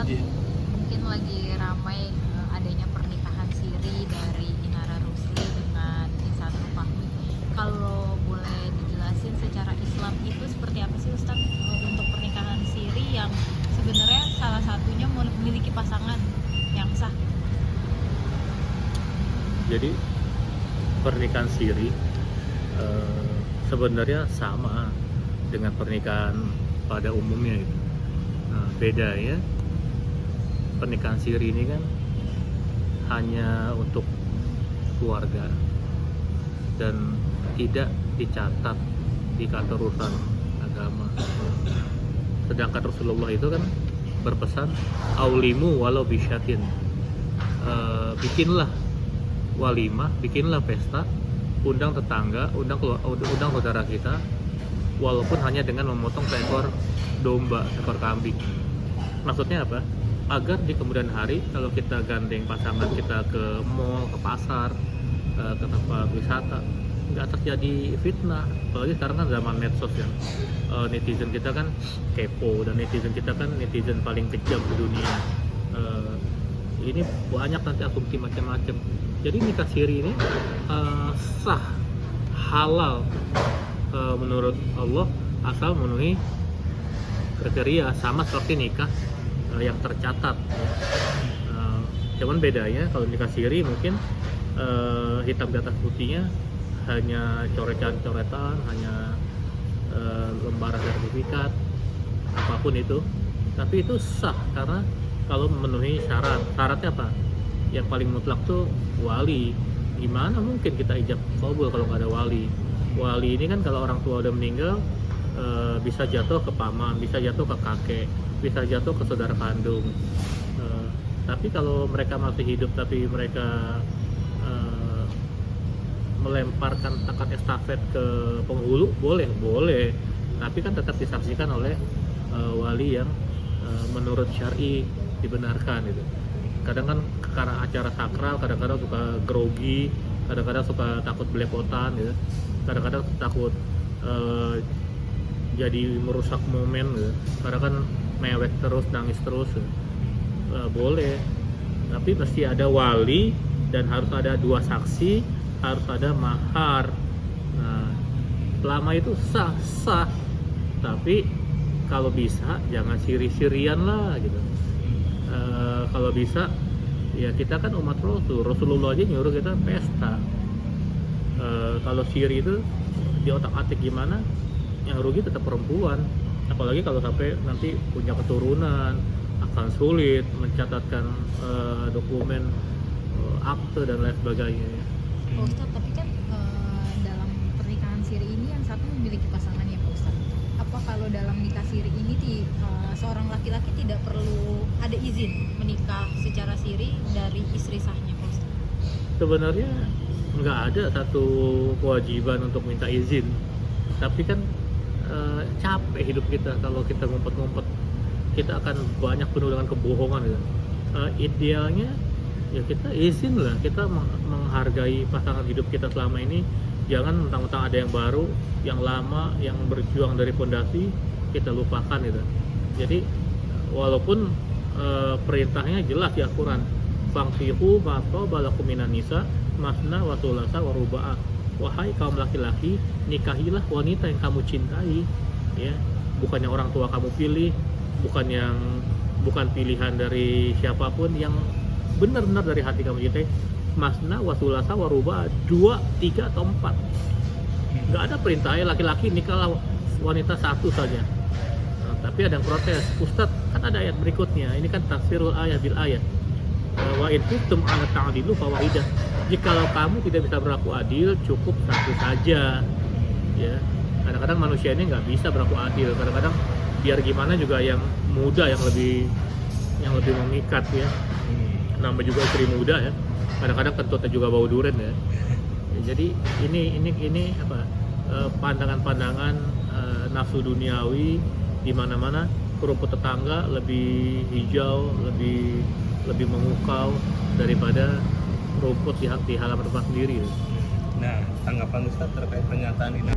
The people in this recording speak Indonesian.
Iya. mungkin lagi ramai adanya pernikahan siri dari Inara Rusli dengan Ihsan Fahmi. Kalau boleh dijelasin secara Islam itu seperti apa sih Ustadz untuk pernikahan siri yang sebenarnya salah satunya memiliki pasangan yang sah? Jadi pernikahan siri sebenarnya sama dengan pernikahan pada umumnya gitu. Nah, beda ya, pernikahan siri ini kan hanya untuk keluarga dan tidak dicatat di kantor urusan agama. Sedangkan Rasulullah itu kan berpesan aulimu walau bisyatin, bikinlah walimah, bikinlah pesta, undang tetangga, undang saudara kita, walaupun hanya dengan memotong seekor domba, seekor kambing. Maksudnya apa? Agar di kemudian hari kalau kita gandeng pasangan kita ke mall, ke pasar, ke tempat wisata, nggak terjadi fitnah. Apalagi sekarang kan zaman medsos ya, netizen kita kan kepo, dan netizen kita kan netizen paling kejam di dunia. Ini banyak nanti asumsi macam-macam. Jadi nikah siri ini sah, halal menurut Allah asal memenuhi kriteria sama seperti nikah yang tercatat. Cuman bedanya kalau nikah siri mungkin hitam di atas putihnya hanya coretan-coretan, hanya lembaran sertifikat, apapun itu. Tapi itu sah karena kalau memenuhi syarat. Syaratnya apa? Yang paling mutlak tuh wali. Gimana mungkin kita ijab qabul kalau nggak ada wali? Wali ini kan kalau orang tua udah meninggal bisa jatuh ke paman, bisa jatuh ke kakek, bisa jatuh ke saudara kandung. Tapi kalau mereka masih hidup tapi mereka melemparkan tongkat estafet ke penghulu, boleh. Tapi kan tetap disaksikan oleh wali yang menurut syar'i dibenarkan gitu. Kadang kan karena acara sakral, kadang-kadang suka grogi, kadang-kadang suka takut belepotan gitu. Kadang-kadang takut jadi merusak momen gitu. Kadang kan mewek terus, nangis terus gitu. Boleh, tapi mesti ada wali dan harus ada 2 saksi, harus ada mahar. Nah, selama itu sah, tapi kalau bisa jangan siri-sirian lah gitu. Kalau bisa ya kita kan umat Rasulullah aja nyuruh kita pesta. Kalau siri itu di otak-atik gimana, yang rugi tetap perempuan. Apalagi kalau sampai nanti punya keturunan, akan sulit mencatatkan dokumen, akte dan lain sebagainya. Pak Ustadz, tapi kan dalam pernikahan siri ini yang satu memiliki pasangan ya Pak Ustadz. Apa kalau dalam nikah siri ini seorang laki-laki tidak perlu ada izin menikah secara siri dari istri sahnya Pak Ustadz? Sebenarnya nggak ada satu kewajiban untuk minta izin, tapi kan capek hidup kita kalau kita ngumpet-ngumpet. Kita akan banyak penuh dengan kebohongan gitu. Idealnya ya kita izin lah, kita menghargai pasangan hidup kita selama ini. Jangan mentang-mentang ada yang baru, yang lama, yang berjuang dari fondasi kita lupakan gitu. Jadi walaupun perintahnya jelas di Al-Quran, fangfihu ma taba lakum minan nisa masna wa thulatha wa ruba'. Wahai kaum laki-laki, nikahilah wanita yang kamu cintai, ya, bukan yang orang tua kamu pilih, bukan pilihan dari siapapun, yang benar-benar dari hati kamu cintai. Masna wa thulatha wa ruba', 2, 3 atau 4. Nggak ada perintahnya laki-laki nikahlah wanita 1 saja. Tapi ada yang protes, Ustadz kan ada ayat berikutnya, ini kan tafsirul ayat bil ayat, wa in kuntum ala ta'dilu fa wahidah. Jikalau kamu tidak bisa berlaku adil, cukup 1 saja. Ya, kadang-kadang manusia ini nggak bisa berlaku adil. Kadang-kadang biar gimana juga yang muda yang lebih memikat ya. Nambah juga istri muda ya. Kadang-kadang kentutnya juga bau durian ya. Jadi ini apa? Pandangan-pandangan nafsu duniawi di mana-mana, rumput tetangga lebih hijau, lebih memukau daripada rumput di halaman rumah sendiri. Nah, tanggapan Ustadz terkait pernyataan ini?